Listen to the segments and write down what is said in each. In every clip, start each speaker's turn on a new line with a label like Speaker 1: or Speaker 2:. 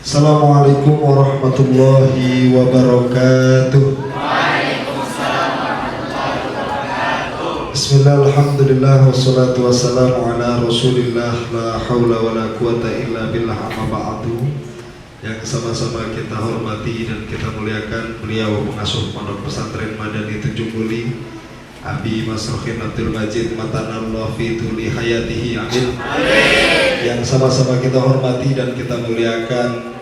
Speaker 1: Assalamualaikum warahmatullahi wabarakatuh. Bismillah, alhamdulillah, wassalatu wassalamu ala rasulillah, la hawla wa la quwata illa billah, amma ba'du. Yang sama-sama kita hormati dan kita muliakan beliau pengasuh Pondok Pesantren Madani Tunjungbuli, Abi Masrohin Abdul Majid Matanallah fi tuli hayatihi, amin. Yang sama-sama kita hormati dan kita muliakan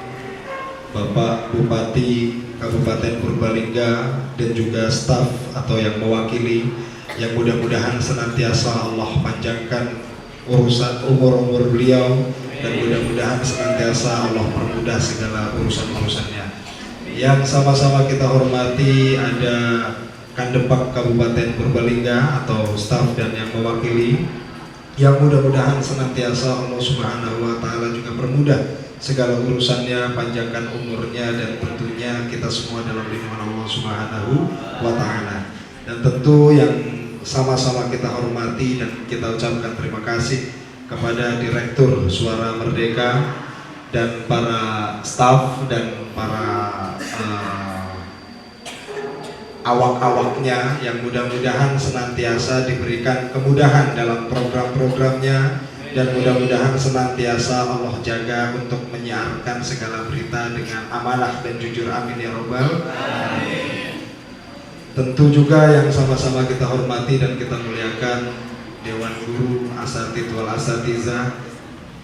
Speaker 1: Bapak Bupati Kabupaten Purbalingga dan juga staf atau yang mewakili, yang mudah-mudahan senantiasa Allah panjangkan urusan umur beliau dan mudah-mudahan senantiasa Allah permudah segala urusan-urusannya. Yang sama-sama kita hormati ada Kandepak Kabupaten Purbalingga atau staf dan yang mewakili, yang mudah-mudahan senantiasa Allah Subhanahu wa Ta'ala juga permudah segala urusannya, panjangkan umurnya, dan tentunya kita semua dalam lindungan Allah Subhanahu wa Ta'ala. Dan tentu yang sama-sama kita hormati dan kita ucapkan terima kasih kepada Direktur Suara Merdeka dan para staf dan para awak-awaknya, yang mudah-mudahan senantiasa diberikan kemudahan dalam program-programnya, dan mudah-mudahan senantiasa Allah jaga untuk menyiarkan segala berita dengan amanah dan jujur, amin ya robbal alamin. Tentu juga yang sama-sama kita hormati dan kita muliakan Dewan Guru Asatidz wal Asatizah,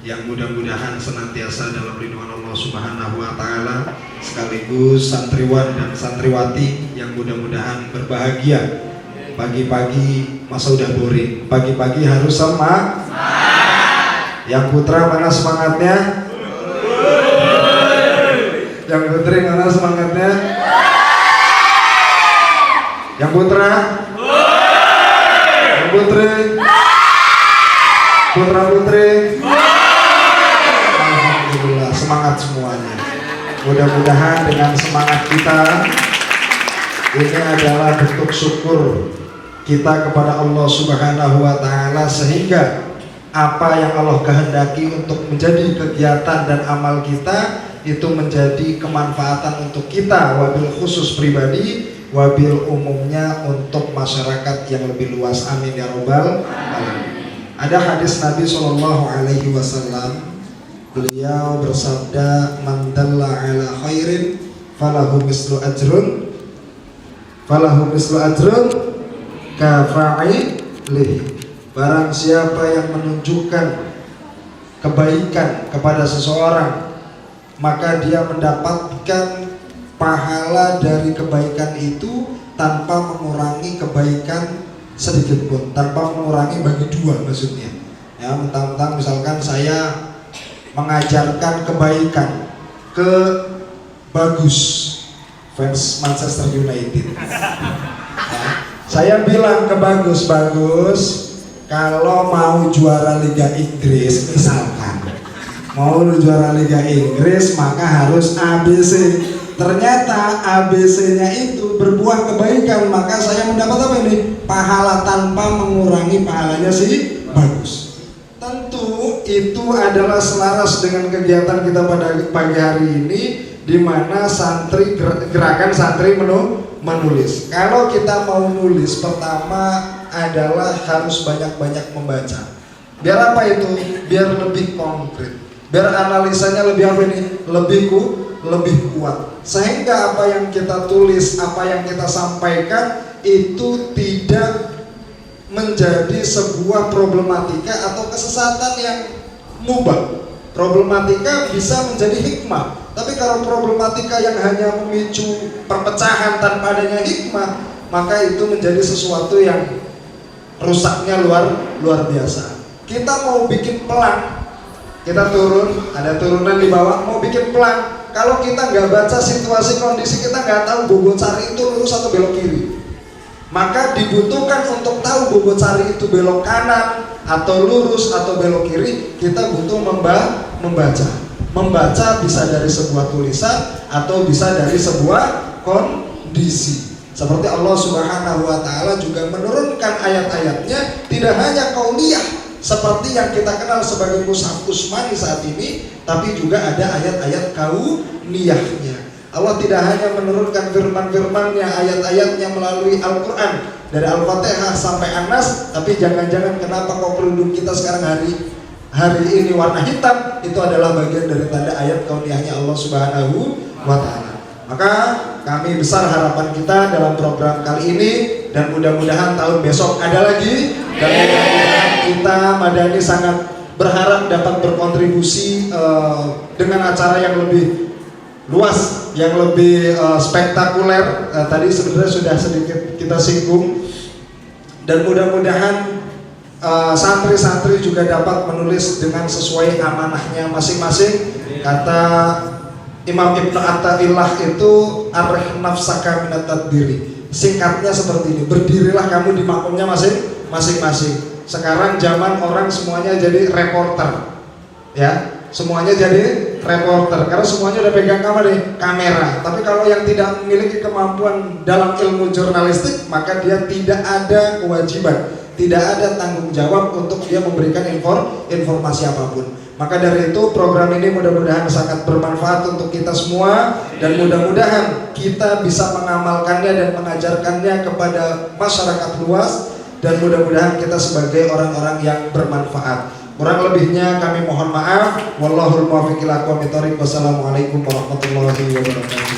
Speaker 1: yang mudah-mudahan senantiasa dalam lindungan Allah Subhanahu wa Ta'ala, sekaligus santriwan dan santriwati yang mudah-mudahan berbahagia. Pagi-pagi masa udah boring, pagi-pagi harus semangat. Yang putra mana semangatnya? Yang putri mana semangatnya? Yang putra? Yang putri? Putra-putri? Alhamdulillah, semangat semuanya. Mudah-mudahan dengan semangat kita ini adalah bentuk syukur kita kepada Allah Subhanahu wa Ta'ala, sehingga apa yang Allah kehendaki untuk menjadi kegiatan dan amal kita itu menjadi kemanfaatan untuk kita, wabil khusus pribadi, wabil umumnya untuk masyarakat yang lebih luas, amin ya robbal alamin. Ada hadis Nabi SAW, beliau bersabda, man dalla ala khairin falahu mislu ajrun kafa'ilih. Barang siapa yang menunjukkan kebaikan kepada seseorang, maka dia mendapatkan pahala dari kebaikan itu tanpa mengurangi kebaikan sedikit pun, tanpa mengurangi bagi dua maksudnya. Ya, mentang-mentang misalkan saya mengajarkan kebaikan ke Bagus, fans Manchester United. Ya, saya bilang ke Bagus, kalau mau juara Liga Inggris, misalkan mau juara Liga Inggris maka harus ABC. Ternyata ABC-nya itu berbuah kebaikan, maka saya mendapat apa ini? Pahala tanpa mengurangi pahalanya si Bagus. Tentu itu adalah selaras dengan kegiatan kita pada pagi hari ini, di mana santri gerakan santri menulis. Kalau kita mau nulis, pertama adalah harus banyak-banyak membaca. Biar apa itu? Biar lebih konkret, biar analisanya lebih apa ini? Lebih kuat. Sehingga apa yang kita tulis, apa yang kita sampaikan itu tidak menjadi sebuah problematika atau kesesatan yang mubah. Problematika bisa menjadi hikmah. Tapi kalau problematika yang hanya memicu perpecahan tanpa adanya hikmah, maka itu menjadi sesuatu yang rusaknya luar biasa. Kita mau bikin pelang, kita turun, ada turunan di bawah, mau bikin pelang. Kalau kita nggak baca situasi kondisi, kita nggak tahu Bogosari itu lurus atau belok kiri. Maka dibutuhkan untuk tahu Bogosari itu belok kanan atau lurus atau belok kiri, kita butuh membaca. Membaca bisa dari sebuah tulisan atau bisa dari sebuah kondisi. Seperti Allah Subhanahu wa Ta'ala juga menurunkan ayat-ayatnya tidak hanya qauliyah seperti yang kita kenal sebagai mushaf Utsmani saat ini, tapi juga ada ayat-ayat kauniyahnya. Allah tidak hanya menurunkan firman-firmannya, ayat-ayatnya melalui Al-Quran dari Al-Fatihah sampai An-Nas, tapi jangan-jangan kenapa kok kerudung kita sekarang hari ini warna hitam, itu adalah bagian dari tanda ayat kauniyahnya Allah Subhanahu wa Ta'ala. Maka kami besar harapan kita dalam program kali ini, dan mudah-mudahan tahun besok ada lagi, dan mudah-mudahan kita Madani sangat berharap dapat berkontribusi dengan acara yang lebih luas, yang lebih spektakuler. Tadi sebenarnya sudah sedikit kita singgung, dan mudah-mudahan santri-santri juga dapat menulis dengan sesuai amanahnya masing-masing. Kata Imam Ibnu Athaillah itu arih nafsaka minat tadbiri. Singkatnya seperti ini, berdirilah kamu di makomnya masing-masing. Sekarang zaman orang semuanya jadi reporter, ya, semuanya jadi reporter karena semuanya udah pegang kamera. Tapi kalau yang tidak memiliki kemampuan dalam ilmu jurnalistik, maka dia tidak ada kewajiban, tidak ada tanggung jawab untuk dia memberikan informasi apapun. Maka dari itu program ini mudah-mudahan sangat bermanfaat untuk kita semua, dan mudah-mudahan kita bisa mengamalkannya dan mengajarkannya kepada masyarakat luas, dan mudah-mudahan kita sebagai orang-orang yang bermanfaat. Kurang lebihnya kami mohon maaf. Wallahul muwaffiq ila aqwamit thoriq. Wassalamualaikum warahmatullahi wabarakatuh.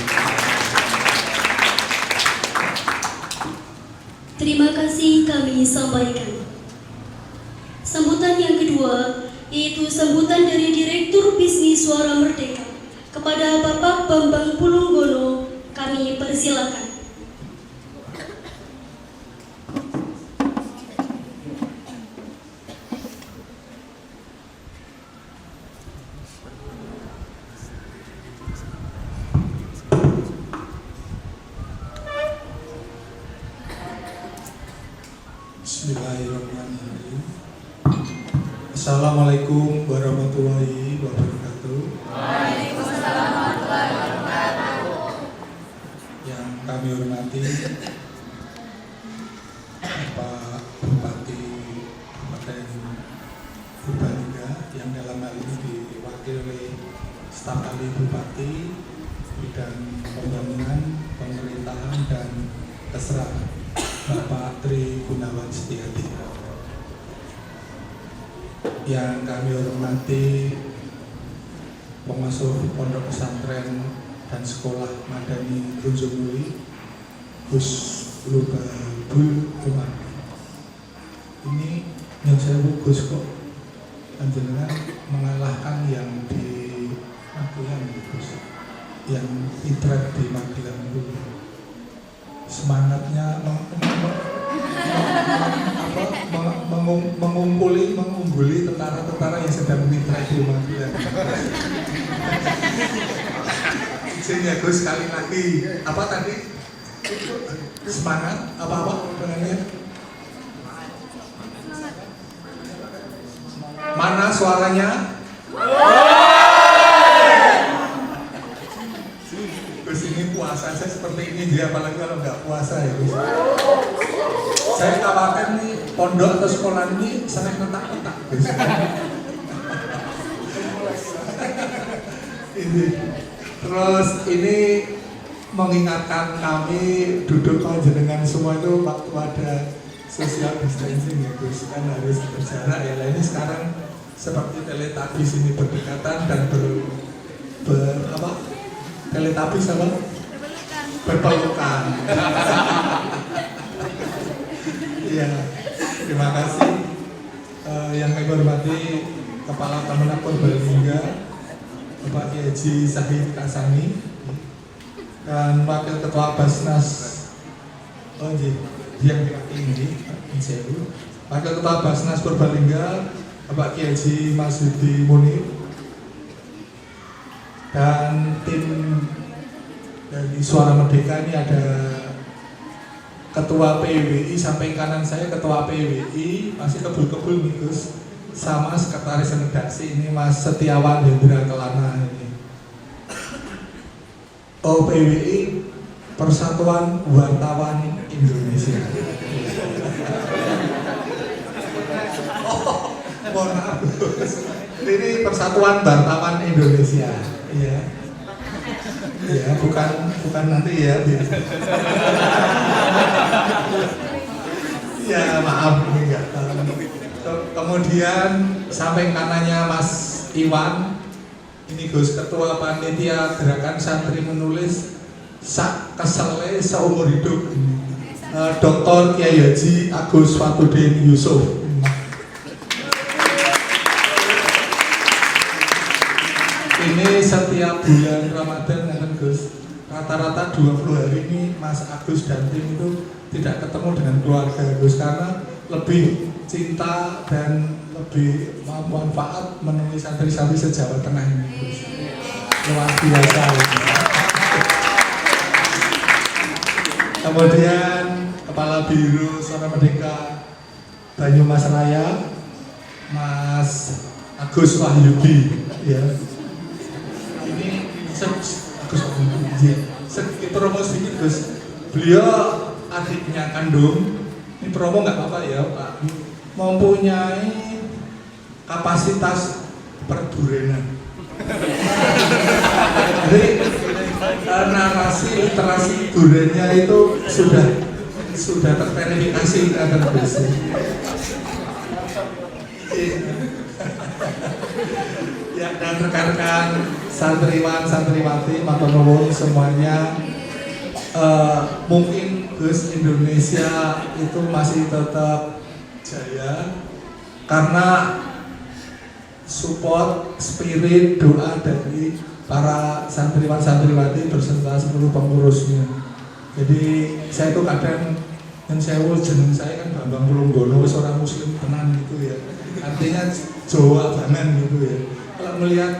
Speaker 2: Terima kasih kami sampaikan. Sambutan yang kedua yaitu sambutan dari Direktur Bisnis Suara Merdeka kepada Bapak Bambang Pulunggono. Kami persilakan.
Speaker 3: Bismillahirrahmanirrahim. Assalamualaikum warahmatullahi wabarakatuh.
Speaker 4: Waalaikumsalam warahmatullahi wabarakatuh.
Speaker 3: Yang kami hormati Pak Bupati Kabupaten Purbalingga, yang dalam hal ini diwakili staf ahli Bupati bidang pembangunan, pemerintahan dan Kesra, Bapak Tri Gunawan Setiadi. Yang kami hormati pengasuh pondok pesantren dan sekolah Madani Tunjungmuli, Gus Lubabul Umar. Ini yang saya Gus kok panjenengan mengalahkan yang di Magelang, Gus, yang itret di Magelang dulu. Semangatnya mengungguli tentara-tentara yang sedang mitra di Magelang. Sehingga Gus sekali lagi apa tadi semangat apa namanya? Mana suaranya? Gus, ini puasa saya seperti ini dia, apalagi kalau nggak puasa ya Gus. Saya tawarkan nih pondok atau sekolah ini sering retak-retak. Ini terus ini mengingatkan kami duduk panjenengan semua itu waktu ada social distancing ya Gus, kan harus berjarak ya. Ini sekarang seperti teletabis ini berdekatan dan teletabis apa? Berpelukan. Iya, terima kasih. Yang kami hormati Kepala Kemenak Purbalingga, Bapak Kiai Haji Zahid Kasani, dan Wakil Ketua Basnas yang ini, Wakil Ketua Basnas Purbalingga, Bapak Kiai Haji Masudi Munir, dan tim dari Suara Merdeka. Ini ada Ketua PWI, sampai kanan saya Ketua PWI, masih kebul-kebul nih Gus, sama Sekretaris Redaksi ini Mas Setiawan Hendra Kelana ini. PWI, Persatuan Wartawan Indonesia. Mohon maaf Gus. Ini Persatuan Wartawan Indonesia, ya. Ya, bukan nanti ya. Ya maaf ini enggak. Kemudian samping kanannya Mas Iwan, ini Gus Ketua Panitia Gerakan Santri Menulis sak kesele seumur hidup. Dr. Kiai Haji Agus Fatudin Yusuf. Ini setiap bulan Ramadan kan Gus, rata-rata 20 hari ini Mas Agus dan tim itu tidak ketemu dengan keluarga Gus karena lebih cinta dan lebih manfaat menemui santri-santri se-Jawa Tengah ini Gus. Luar biasa. Kemudian Kepala Biro Suara Merdeka Banyumas Raya, Mas Agus Wahyudi, ya. Ini Agus Wahyudi. Sedikit promo sedikit Gus. Beliau adiknya kandung. Ini promo nggak apa-apa ya Pak. Mempunyai kapasitas perdurenan. Jadi narasi literasi durennya itu sudah terverifikasi akan bersih. Ya, dan rekan-rekan santriwan santriwati matur nuwun semuanya, mungkin Gus Indonesia itu masih tetap jaya karena support spirit doa dari para santriwan santriwati berserta seluruh pengurusnya. Jadi saya itu kadang yang saya jeneng saya kan Bambang Pulunggono, seorang muslim tenan gitu ya. Artinya Jawa banget gitu ya. Kalau melihat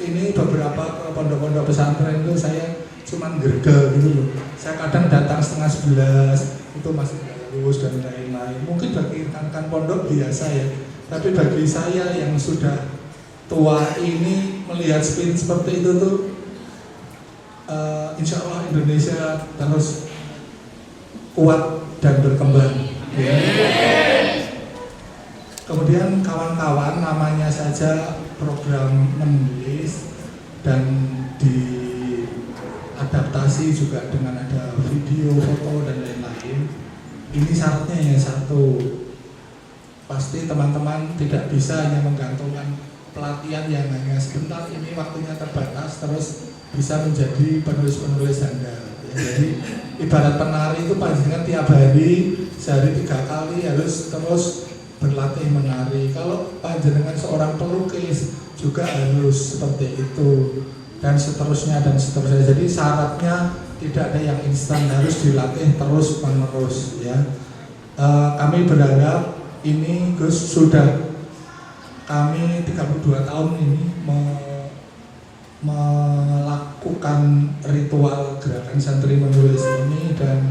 Speaker 3: ini beberapa pondok-pondok pesantren itu saya cuman gergel gitu loh. Saya kadang datang 10:30 itu masih halus dan lain-lain. Mungkin bagi rekan-rekan pondok biasa ya. Tapi bagi saya yang sudah tua ini melihat spirit seperti itu tuh insya Allah Indonesia terus kuat dan berkembang. Ya. Kemudian kawan-kawan namanya saja program menulis dan diadaptasi juga dengan ada video, foto dan lain-lain. Ini syaratnya yang satu, pasti teman-teman tidak bisa hanya menggantungkan pelatihan yang hanya sebentar, ini waktunya terbatas terus bisa menjadi penulis-penulis handal. Ya, jadi ibarat penari itu panjenengan tiap hari sehari 3 kali harus terus berlatih menari. Kalau panjenengan seorang pelukis juga harus seperti itu dan seterusnya dan seterusnya. Jadi syaratnya tidak ada yang instan, harus dilatih terus menerus ya. Kami berharap ini Gus sudah kami 32 tahun ini melakukan ritual gerakan santri menulis ini dan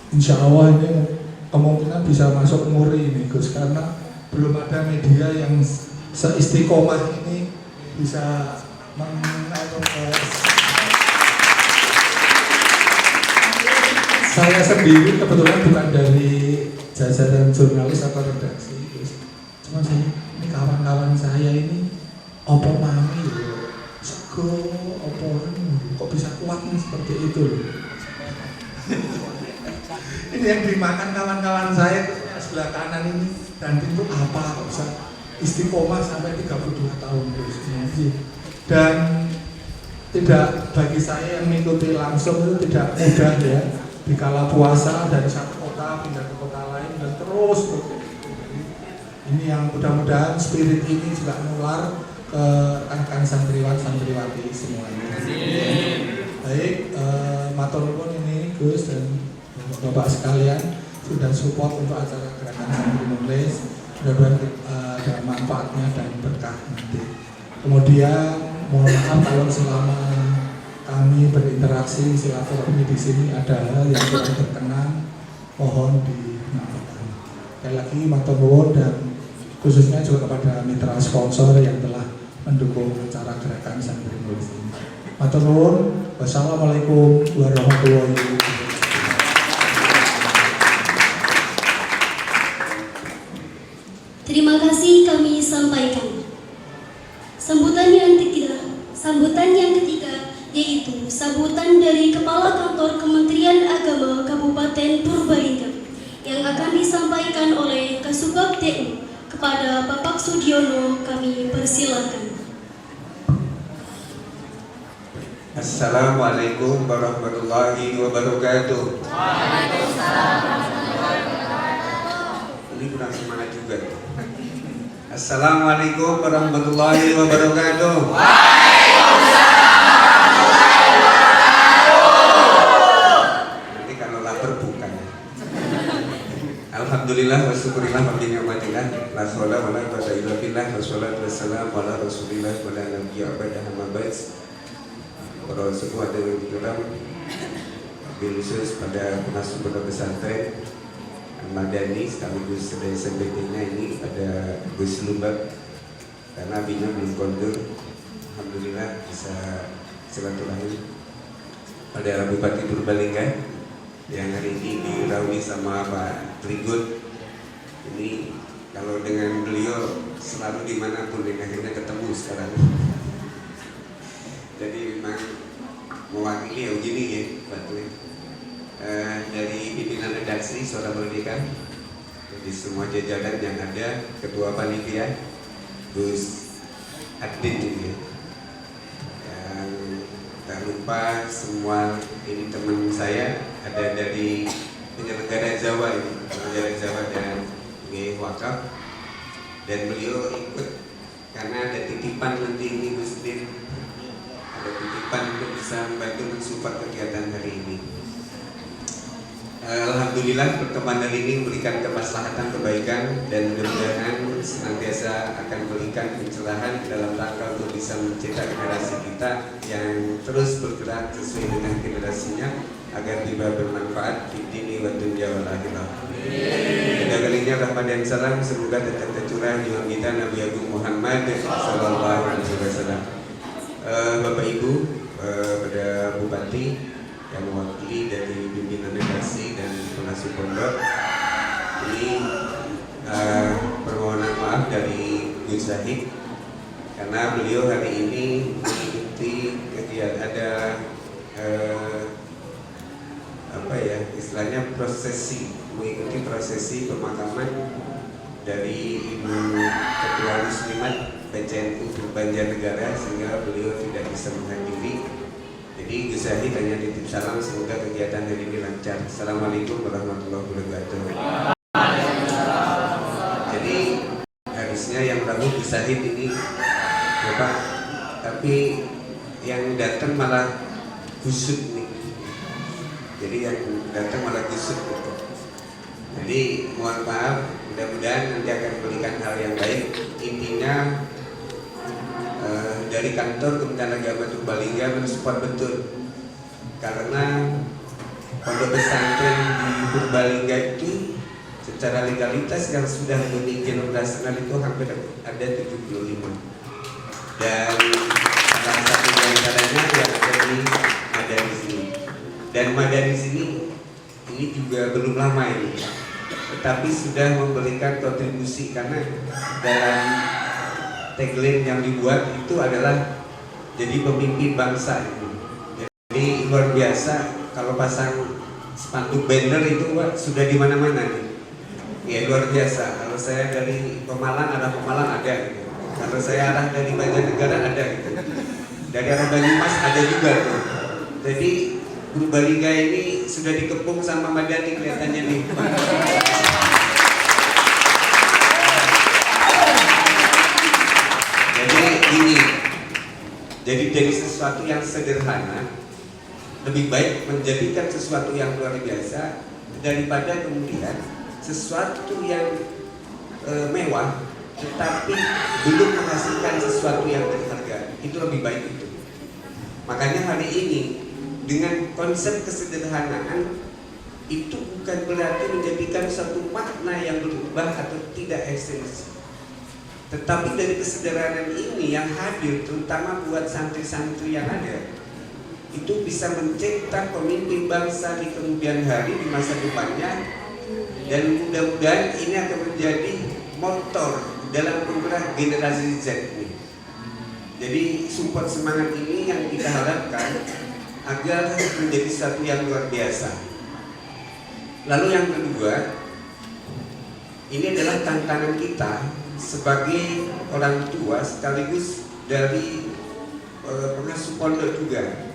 Speaker 3: insya Allah ini kemungkinan bisa masuk muri ini Gus karena belum ada media yang seistiqomah ini bisa saya sendiri kebetulan bukan dari jajaran jurnalis atau redaksi Gus. Cuma saya ini kawan-kawan saya ini opo mami sego opo kok bisa kuat nih seperti itu loh. Ini yang dimakan kawan-kawan saya sebelah kanan ini dan itu apa kok bisa istiqomah sampai 32 tahun terus. Dan tidak bagi saya yang mengikuti langsung itu tidak mudah ya. Dikala puasa dari satu kota pindah ke kota lain dan terus ini yang mudah-mudahan spirit ini juga menular ke rekan-rekan santriwan santriwati semuanya. Baik, matur nuwun ini Gus dan Bapak sekalian sudah support untuk acara gerakan santri menulis. Mudah-mudahan ada manfaatnya dan berkah nanti. Kemudian mohon maaf kalau selama kami berinteraksi silaturahmi di sini ada hal yang kurang berkenan, mohon dimaafkan. Sekali lagi matur nuwun dan khususnya juga kepada mitra sponsor yang telah mendukung acara gerakan santri menulis ini. Matur nuwun. Wassalamualaikum warahmatullahi wabarakatuh.
Speaker 2: Terima yang ketiga yaitu sambutan dari Kepala Kantor Kementerian Agama Kabupaten Purbalingga yang akan disampaikan oleh Kasubag TU. Kepada Bapak Sudiono kami persilakan.
Speaker 5: Assalamualaikum warahmatullahi wabarakatuh. Ini kurang semangat juga. Assalamualaikum warahmatullahi wabarakatuh. Nanti kalau lapar buka. Alhamdulillah wa syukurillah wa bi'ni'matillah la shola wa la quwwata illa billah wa sholatu wassalamu ala rasulillah wa ala nabiyyi abada amma ba'd. Para sepuh hadirin kiram, wabil khusus pada pengasuh pondok pesantren Al-Madani sekaligus sedaya SMPT-nya ini pada Gus Lumbak karena abinya belum kondur. Alhamdulillah bisa silaturahmi pada Bupati Purbalingga yang hari ini dirawi sama Pak Trigun. Ini kalau dengan beliau selalu dimanapun dan akhirnya ketemu sekarang. Jadi memang mewakili ya begini ya Pak Tri. Dari pimpinan redaksi Suara Merdeka, jadi semua jajaran yang ada, Ketua Panitia Gus Adin ini ya. Dan tak lupa semua ini teman saya ada dari penyelenggara Jawa ini, penyelenggara Jawa dan Wakaf, dan beliau ikut karena ada titipan nanti ini Gus Din, ada titipan untuk bisa membantu mensupport kegiatan hari ini. Alhamdulillah pertemuan hari ini memberikan kemaslahatan kebaikan dan mudah-mudahan senantiasa akan memberikan pencerahan dalam rangka untuk bisa mencetak generasi kita yang terus bergerak sesuai dengan generasinya agar tiba bermanfaat di dini wa dunya wal akhirah. Pada kalinya rahmat dan salam semoga tetap tercurah junjungan kita Nabi Agung Muhammad sallallahu alaihi wasallam. Bapak Ibu, pada Bupati yang mewakili dari pimpinan redaksi dan pengasuh pondok, ini permohonan maaf dari Gus Zahid karena beliau hari ini mengikuti kegiatan ada istilahnya mengikuti prosesi pemakaman dari Ibu Ketua Muslimat PCNU Banjarnegara sehingga beliau tidak bisa menghadiri. Jadi Gus Zahid hanya titip salam semoga kegiatan hari ini lancar. Assalamualaikum warahmatullahi wabarakatuh. Jadi harusnya yang ragu Gus Zahid ini Bapak, tapi yang datang malah kusut nih. Jadi yang datang malah kusut gitu. Jadi mohon maaf, mudah-mudahan nanti akan memberikan hal yang baik. Intinya dari kantor Kementerian Agama Purbalingga mensupport betul karena pondok pesantren di Purbalingga itu secara legalitas yang sudah memiliki operasional itu hampir ada 75 dan salah satu di antaranya yang ada di sini dan Madani sini ini juga belum lama ini tetapi sudah memberikan kontribusi karena dalam tagline yang dibuat itu adalah jadi pemimpin bangsa itu. Jadi luar biasa kalau pasang spanduk banner itu Pak, sudah di mana-mana nih. Ya luar biasa. Kalau saya dari Pemalang ada gitu. Kalau saya arah dari Banjarnegara ada gitu. Dari arah Banyumas ada juga tuh. Jadi Purbalingga ini sudah dikepung sama Madani kelihatannya nih Pak. Jadi dari sesuatu yang sederhana lebih baik menjadikan sesuatu yang luar biasa daripada kemudian sesuatu yang mewah tetapi belum menghasilkan sesuatu yang berharga. Itu lebih baik itu. Makanya hari ini dengan konsep kesederhanaan itu bukan berarti menjadikan satu makna yang berubah atau tidak esensi. Tetapi dari kesederhanaan ini yang hadir terutama buat santri-santri yang ada itu bisa mencetak pemimpin bangsa di kemudian hari di masa depannya dan mudah-mudahan ini akan menjadi motor dalam penggerak generasi Z ini. Jadi support semangat ini yang kita harapkan agar menjadi satu yang luar biasa. Lalu yang kedua, ini adalah tantangan kita sebagai orang tua sekaligus dari pengasuh pondok juga.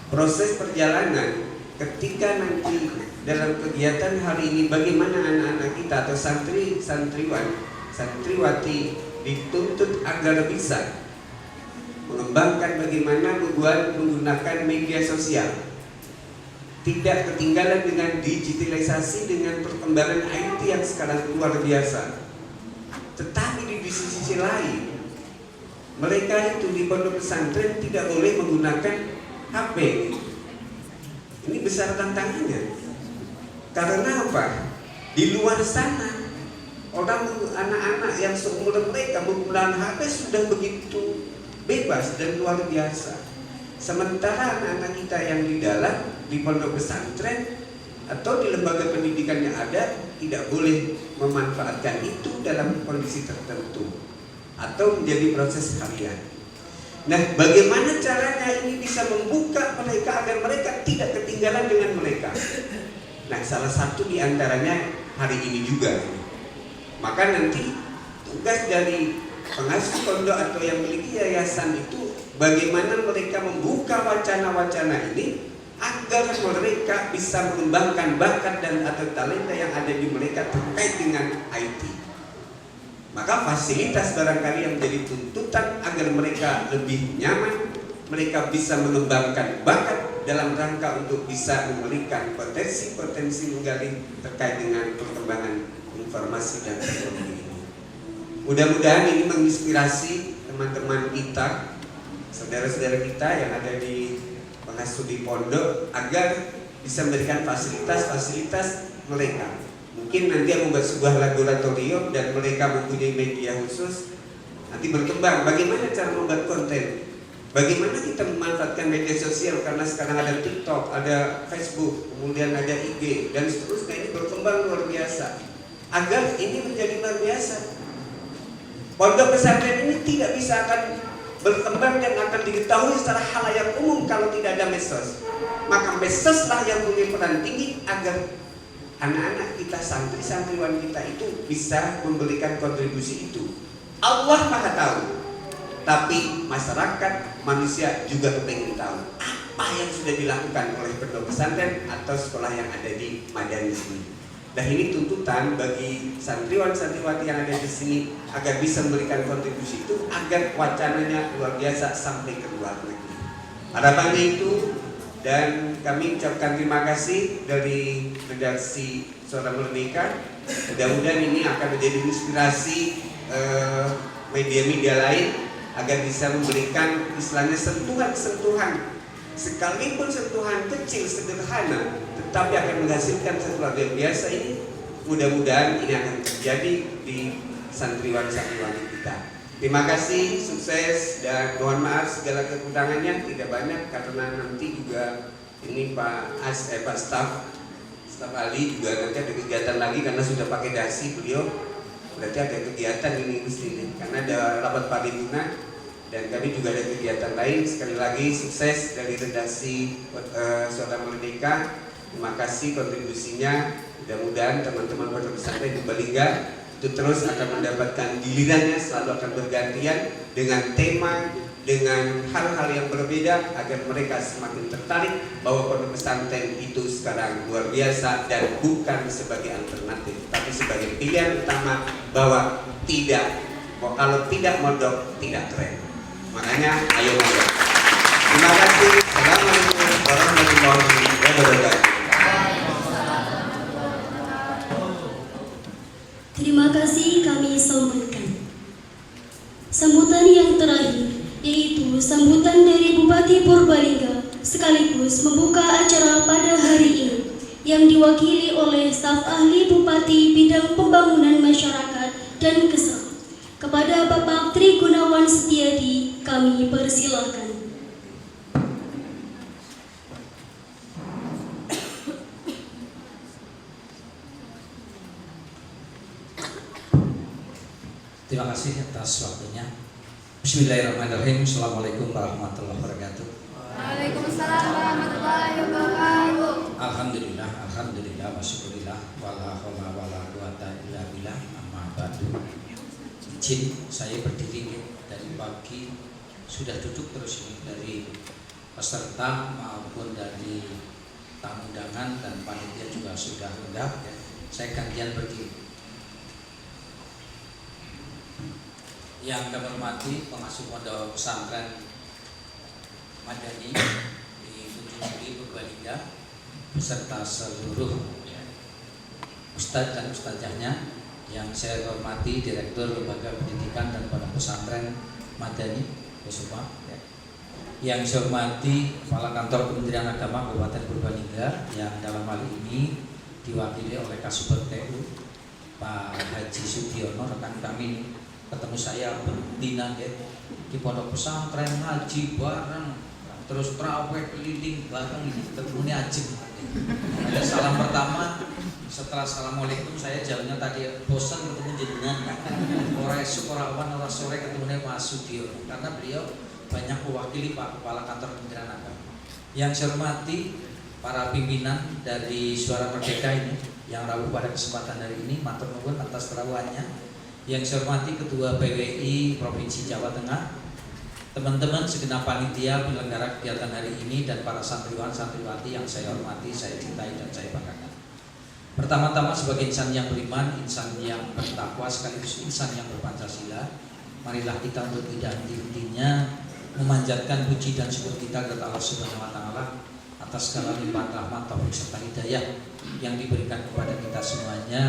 Speaker 5: Proses perjalanan ketika nanti dalam kegiatan hari ini, bagaimana anak-anak kita atau santriwati dituntut agar bisa mengembangkan bagaimana menggunakan media sosial, tidak ketinggalan dengan digitalisasi, dengan perkembangan IT yang sekarang luar biasa. Tetapi di sisi lain, mereka itu di pondok pesantren tidak boleh menggunakan HP. Ini besar tantangannya. Karena apa? Di luar sana, anak-anak yang seumuran mereka menggunakan HP sudah begitu bebas dan luar biasa. Sementara anak-anak kita yang di dalam, di pondok pesantren atau di lembaga pendidikan yang ada, tidak boleh memanfaatkan itu dalam kondisi tertentu atau menjadi proses harian. Nah, bagaimana caranya ini bisa membuka mereka agar mereka tidak ketinggalan dengan mereka? Nah, salah satu di antaranya hari ini juga. Maka nanti tugas dari pengasuh pondok atau yang memiliki yayasan itu bagaimana mereka membuka wacana-wacana ini agar mereka bisa mengembangkan bakat dan atau talenta yang ada di mereka terkait dengan IT. Maka fasilitas barangkali yang menjadi tuntutan agar mereka lebih nyaman, mereka bisa mengembangkan bakat dalam rangka untuk bisa memberikan potensi-potensi menggali terkait dengan perkembangan informasi dan teknologi ini. Mudah-mudahan ini menginspirasi teman-teman kita, saudara-saudara kita yang ada di pengasuh di pondok agar bisa memberikan fasilitas-fasilitas mereka. Mungkin nanti yang membuat sebuah laboratorium dan mereka mempunyai media khusus, nanti berkembang bagaimana cara membuat konten, bagaimana kita memanfaatkan media sosial, karena sekarang ada TikTok, ada Facebook, kemudian ada IG dan seterusnya. Ini berkembang luar biasa. Agar ini menjadi luar biasa, pondok pesantren ini tidak bisa akan berkembang dan akan diketahui secara halayak umum kalau tidak ada medsos. Maka medsoslah yang punya peran tinggi agar anak-anak kita, santri-santriwan kita itu bisa memberikan kontribusi itu. Allah Maha tahu, tapi masyarakat, manusia juga kepengen tahu apa yang sudah dilakukan oleh pondok pesantren atau sekolah yang ada di Madani ini. Nah, ini tuntutan bagi santriwan-santriwati yang ada di sini agar bisa memberikan kontribusi itu agar wacananya luar biasa sampai ke luar negeri. Harapannya itu, dan kami ucapkan terima kasih dari redaksi Suara Merdeka. Mudah-mudahan ini akan menjadi inspirasi media-media lain agar bisa memberikan istilahnya sentuhan-sentuhan, sekalipun sentuhan kecil sederhana, tetapi akan menghasilkan sesuatu yang biasa. Ini mudah-mudahan ini akan terjadi di santriwan-santriwati kita. Terima kasih, sukses, dan mohon maaf segala kekurangannya, tidak banyak karena nanti juga ini Pak Staf Ali juga nanti ada kegiatan lagi karena sudah pakai dasi beliau, berarti ada kegiatan ini mesti karena ada rapat paripurna dan kami juga ada kegiatan lain. Sekali lagi sukses dari redaksi Suara Merdeka. Terima kasih kontribusinya. Mudah-mudahan teman-teman pondok pesantren di Balingga itu terus akan mendapatkan gilirannya, selalu akan bergantian dengan tema, dengan hal-hal yang berbeda agar mereka semakin tertarik bahwa pondok pesantren itu sekarang luar biasa dan bukan sebagai alternatif, tapi sebagai pilihan utama bahwa kalau tidak mondok tidak keren. Makanya ayo mondok. Terima kasih. Assalamualaikum warahmatullahi wabarakatuh.
Speaker 2: Terima kasih kami sampaikan. Sambutan yang terakhir yaitu sambutan dari Bupati Purbalingga sekaligus membuka acara pada hari ini yang diwakili oleh staf ahli Bupati bidang pembangunan masyarakat dan kesehatan. Kepada Bapak Tri Gunawan Setiadi kami persilahkan.
Speaker 6: Terima kasih atas waktunya. Bismillahirrahmanirrahim. Assalamualaikum warahmatullahi wabarakatuh.
Speaker 4: Waalaikumsalam warahmatullahi wabarakatuh.
Speaker 6: Alhamdulillah, alhamdulillah, wasyukurillah, wala haula wala quwata illa billah, amma ba'du. Izin saya berdiri dari pagi, sudah duduk terus ini, dari peserta maupun dari tamu undangan dan panitia juga sudah mendak. Saya gantian berdiri. Yang kami hormati pengasuh pondok pesantren Madani di Tunjung Sri Purbalingga beserta seluruh ustadz dan ustadzahnya, yang saya hormati Direktur Lembaga Pendidikan dan Pondok Pesantren Madani Kusuma, yang saya hormati Kepala Kantor Kementerian Agama Kabupaten Purbalingga yang dalam hal ini diwakili oleh Kasubag TU Pak Haji Sudiono, rekan kami ketemu saya betina di pondok pesantren, ngaji bareng, terus terawih keliling bareng, ini ketemunya ajib. Ada salam pertama, setelah assalamualaikum saya jawabnya tadi bosan ketemu jenengan, ora esuk ora awan ora sore ketemunya Mas Sudiono, karena beliau banyak mewakili Pak Kepala Kantor Kementerian Agama. Yang saya hormati para pimpinan dari Suara Merdeka ini yang rawuh pada kesempatan hari ini, matur nuwun atas kerawuhannya. Yang saya hormati Ketua PWI Provinsi Jawa Tengah, teman-teman segenap panitia penyelenggara kegiatan hari ini, dan para santriwan santriwati yang saya hormati, saya cintai dan saya banggakan. Pertama-tama sebagai insan yang beriman, insan yang bertakwa, sekaligus insan yang berpancasila, marilah kita untuk tidak henti-hentinya memanjatkan puji dan syukur kita kepada Allah Subhanahu wa Ta'ala atas segala limpahan rahmat, taufik serta hidayah yang diberikan kepada kita semuanya,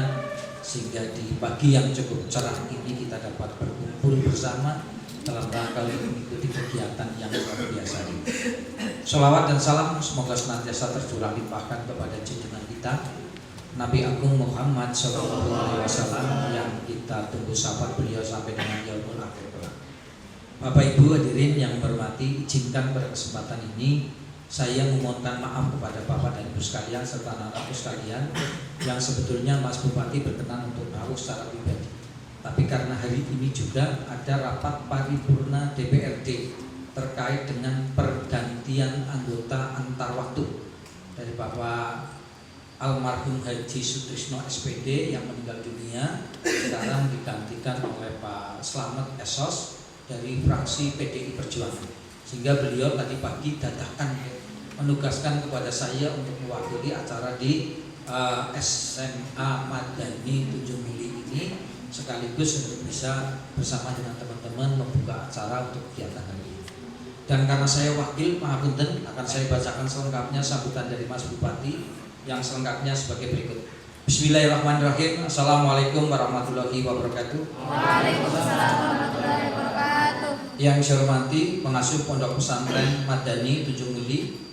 Speaker 6: sehingga di pagi yang cukup cerah ini kita dapat berkumpul bersama dalam rangka mengikuti kegiatan yang luar biasa ini. Sholawat dan salam semoga senantiasa tercurah limpahkan kepada junjungan kita Nabi Agung Muhammad SAW yang kita tunggu syafaat beliau sampai dengan yaumul akhir kelak. Bapak Ibu hadirin yang hormati, izinkan pada kesempatan ini saya memohonkan maaf kepada Bapak dan Ibu sekalian serta anak-anakku sekalian yang sebetulnya Mas Bupati berkenan untuk tahu secara pribadi. Tapi karena hari ini juga ada rapat paripurna DPRD terkait dengan pergantian anggota antar waktu dari Bapak almarhum Haji Sutrisno SPD yang meninggal dunia, sekarang digantikan oleh Pak Slamet Esos dari fraksi PDI Perjuangan, sehingga beliau tadi pagi dadakan menugaskan kepada saya untuk mewakili acara di SMA Madani Tunjung Muli ini, sekaligus untuk bisa bersama dengan teman-teman membuka acara untuk kegiatan hari ini. Dan karena saya wakil, mahapunten, akan saya bacakan selengkapnya sambutan dari Mas Bupati yang selengkapnya sebagai berikut. Bismillahirrahmanirrahim. Assalamualaikum warahmatullahi wabarakatuh.
Speaker 4: Waalaikumsalam warahmatullahi wabarakatuh.
Speaker 6: Yang saya hormati pengasuh Pondok Pesantren Madani Tunjung Muli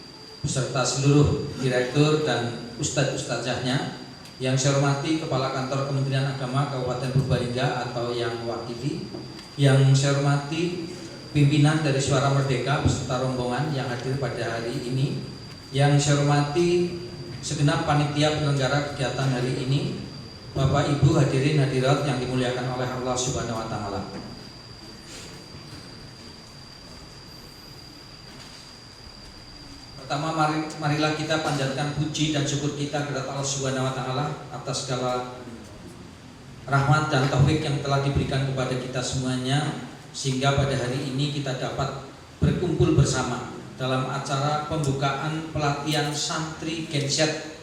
Speaker 6: beserta seluruh direktur dan ustadz-ustadzahnya. Yang saya hormati Kepala Kantor Kementerian Agama Kabupaten Purbalingga atau yang mewakili. Yang saya hormati pimpinan dari Suara Merdeka beserta rombongan yang hadir pada hari ini. Yang saya hormati segenap panitia penyelenggara kegiatan hari ini, Bapak Ibu hadirin hadirat yang dimuliakan oleh Allah Subhanahu wa Ta'ala. Pertama, marilah kita panjatkan puji dan syukur kita kepada Allah Subhanahu wa Ta'ala atas segala rahmat dan taufik yang telah diberikan kepada kita semuanya, sehingga pada hari ini kita dapat berkumpul bersama dalam acara pembukaan pelatihan santri Genset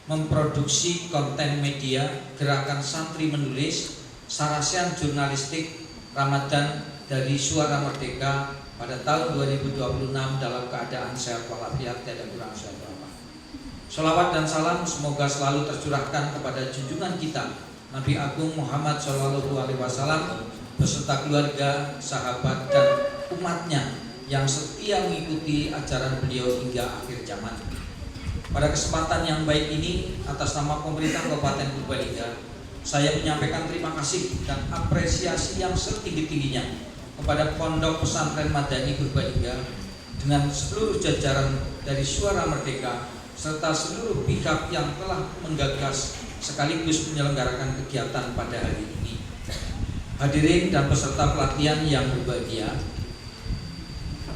Speaker 6: memproduksi konten media Gerakan Santri Menulis Sarasian Jurnalistik Ramadan dari Suara Merdeka pada tahun 2026 dalam keadaan sehat walafiat, tidak kurang suatu apa. Sholawat dan salam semoga selalu tercurahkan kepada junjungan kita Nabi Agung Muhammad SAW beserta keluarga, sahabat dan umatnya yang setia mengikuti ajaran beliau hingga akhir zaman. Pada kesempatan yang baik ini, atas nama pemerintah Kabupaten Purbalingga, saya menyampaikan terima kasih dan apresiasi yang setinggi-tingginya kepada Pondok Pesantren Madani Purbalingga dengan seluruh jajaran dari Suara Merdeka serta seluruh pihak yang telah menggagas sekaligus menyelenggarakan kegiatan pada hari ini. Hadirin dan peserta pelatihan yang berbahagia,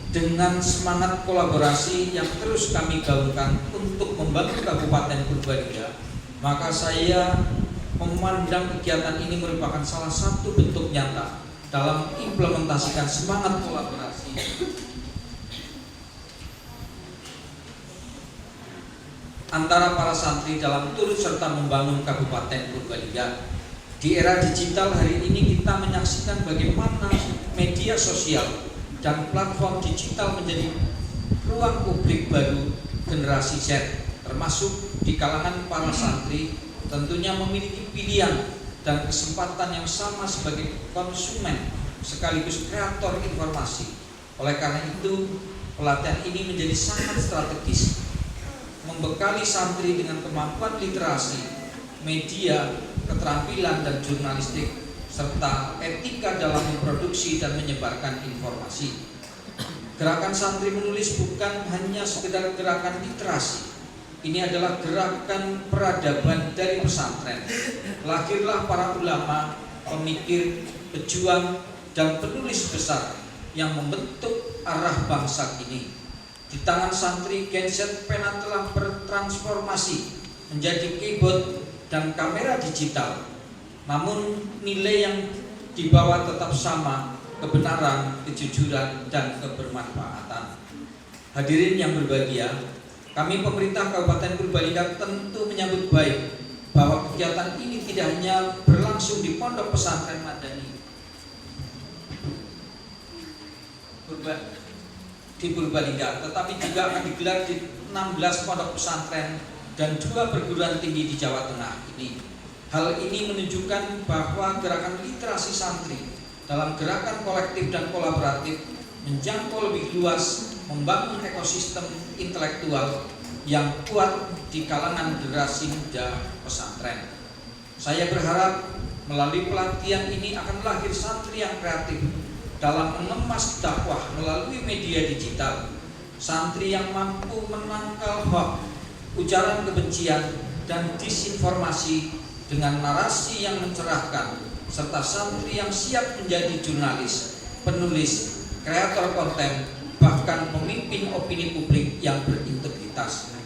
Speaker 6: dengan semangat kolaborasi yang terus kami gaungkan untuk membangun Kabupaten Purbalingga, maka saya memandang kegiatan ini merupakan salah satu bentuk nyata dalam implementasikan semangat kolaborasi antara para santri dalam turut serta membangun Kabupaten Purbalingga. Di era digital hari ini kita menyaksikan bagaimana media sosial dan platform digital menjadi ruang publik baru generasi Z, termasuk di kalangan para santri tentunya memiliki pilihan dan kesempatan yang sama sebagai konsumen sekaligus kreator informasi. Oleh karena itu, pelatihan ini menjadi sangat strategis, membekali santri dengan kemampuan literasi, media, keterampilan dan jurnalistik, serta etika dalam memproduksi dan menyebarkan informasi. Gerakan santri menulis bukan hanya sekedar gerakan literasi. Ini adalah gerakan peradaban dari pesantren. Lahirlah para ulama, pemikir, pejuang, dan penulis besar yang membentuk arah bangsa ini. Di tangan santri, genset pena telah bertransformasi menjadi keyboard dan kamera digital. Namun nilai yang dibawa tetap sama, kebenaran, kejujuran, dan kebermanfaatan. Hadirin yang berbahagia, kami pemerintah Kabupaten Purbalingga tentu menyambut baik bahwa kegiatan ini tidak hanya berlangsung di Pondok Pesantren Madani di Purbalingga, tetapi juga akan digelar di 16 pondok pesantren dan 2 perguruan tinggi di Jawa Tengah ini. Hal ini menunjukkan bahwa gerakan literasi santri dalam gerakan kolektif dan kolaboratif menjangkau lebih luas, membangun ekosistem intelektual yang kuat di kalangan generasi muda pesantren. Saya berharap melalui pelatihan ini akan lahir santri yang kreatif dalam mengemas dakwah melalui media digital, santri yang mampu menangkal hoax, ujaran kebencian, dan disinformasi dengan narasi yang mencerahkan, serta santri yang siap menjadi jurnalis, penulis, kreator konten, bahkan pemimpin opini publik yang berintegritas.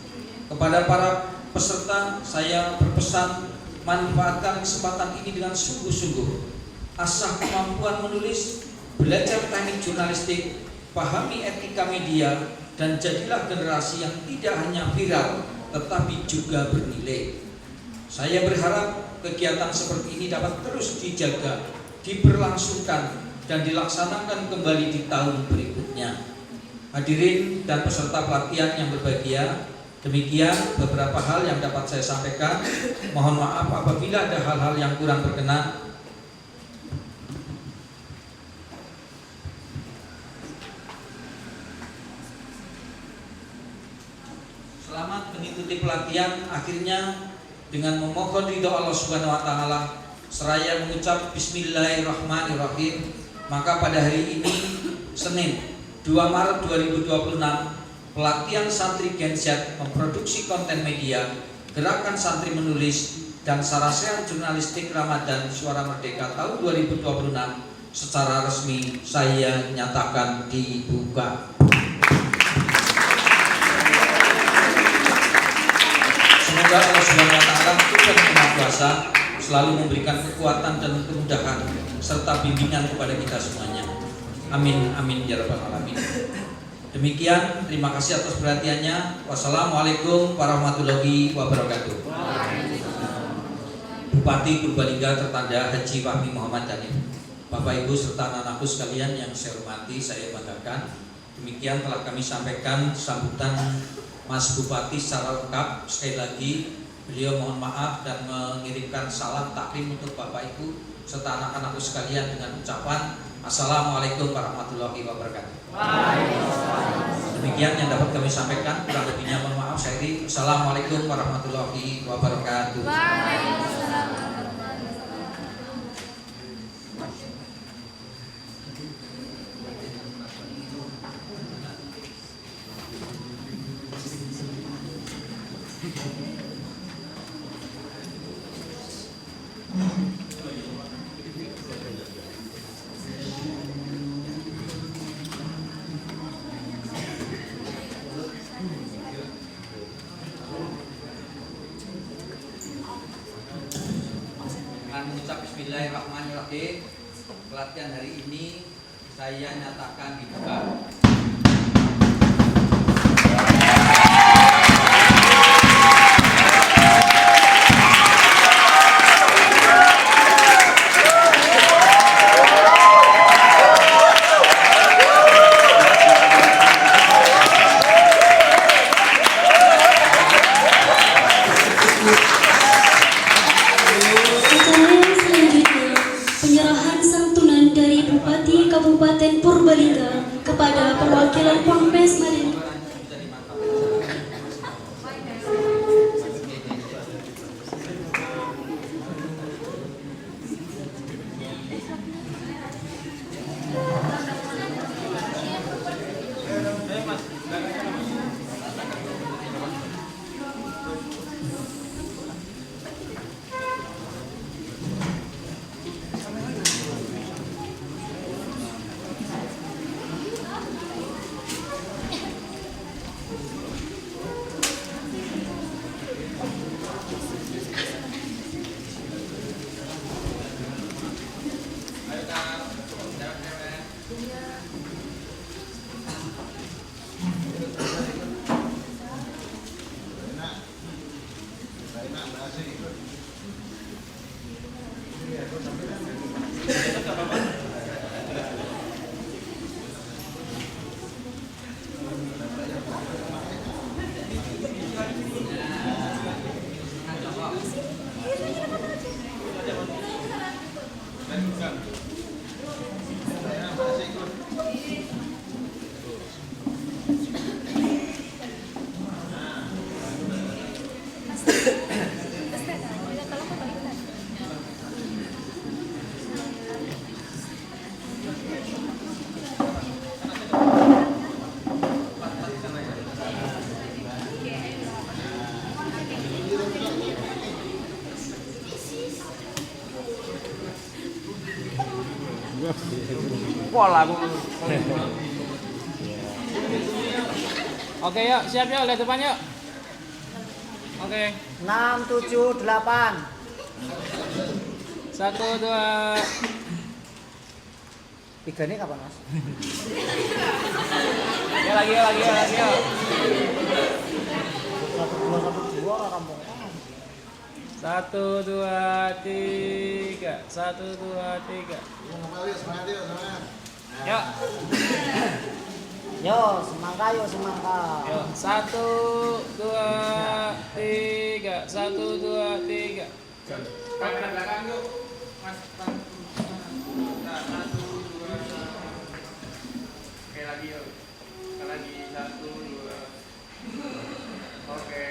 Speaker 6: Kepada para peserta, saya berpesan manfaatkan kesempatan ini dengan sungguh-sungguh. Asah kemampuan menulis, belajar teknik jurnalistik, pahami etika media, dan jadilah generasi yang tidak hanya viral, tetapi juga bernilai. Saya berharap kegiatan seperti ini dapat terus dijaga, diberlangsungkan, dan dilaksanakan kembali di tahun berikutnya. Hadirin dan peserta pelatihan yang berbahagia, demikian beberapa hal yang dapat saya sampaikan. Mohon maaf apabila ada hal-hal yang kurang berkenan. Selamat mengikuti pelatihan. Akhirnya dengan memohon ridho Allah Subhanahu wa taala seraya mengucap bismillahirrahmanirrahim, maka pada hari ini Senin 2 Maret 2026 pelatihan santri Genset memproduksi konten media, gerakan santri menulis, dan sarasehan jurnalistik Ramadan Suara Merdeka tahun 2026 secara resmi saya nyatakan dibuka. Semoga Allah Subhanahu wa taala Tuhan Yang Maha Kuasa selalu memberikan kekuatan dan kemudahan serta bimbingan kepada kita semuanya. Amin amin ya rabbal alamin. Demikian, terima kasih atas perhatiannya. Wassalamualaikum warahmatullahi wabarakatuh. Bupati Purbalingga tertanda Haji Fahmi Muhammad Danil. Bapak Ibu serta anak-anakku sekalian yang saya hormati, saya banggakan. Demikian telah kami sampaikan sambutan Mas Bupati secara lengkap. Sekali lagi beliau mohon maaf dan mengirimkan salam takrim untuk Bapak Ibu serta anak-anakku sekalian dengan ucapan Assalamualaikum warahmatullahi wabarakatuh. Demikian yang dapat kami sampaikan, kurang lebihnya mohon maaf. Saya akhiri. Assalamualaikum warahmatullahi wabarakatuh. Bismillahirrahmanirrahim. Pelatihan hari ini saya nyatakan dibuka.
Speaker 2: Acara yang selanjutnya, penyerahan santunan dari Bupati Kabupaten Purbalingga kepada perwakilan Ponpes Madani.
Speaker 7: Oke yuk, siap yuk, lihat depan yuk. Oke.
Speaker 8: 6, 7, 8.
Speaker 7: 1, 2.
Speaker 8: 3 ini kapan, Mas?
Speaker 7: Ya lagi yuk.
Speaker 8: 1, 2, 1, 2 orang kampung.
Speaker 7: 1, 2, 3. 1, 2, 3. Yuk.
Speaker 8: Yo, semangka yo, semangka.
Speaker 7: Yuk. 1, 2, 3. 1, 2, 3. Kamera belakang yuk, Mas. Nah, 1, 2. Oke lagi yuk. Lagi 1, 2. Oke.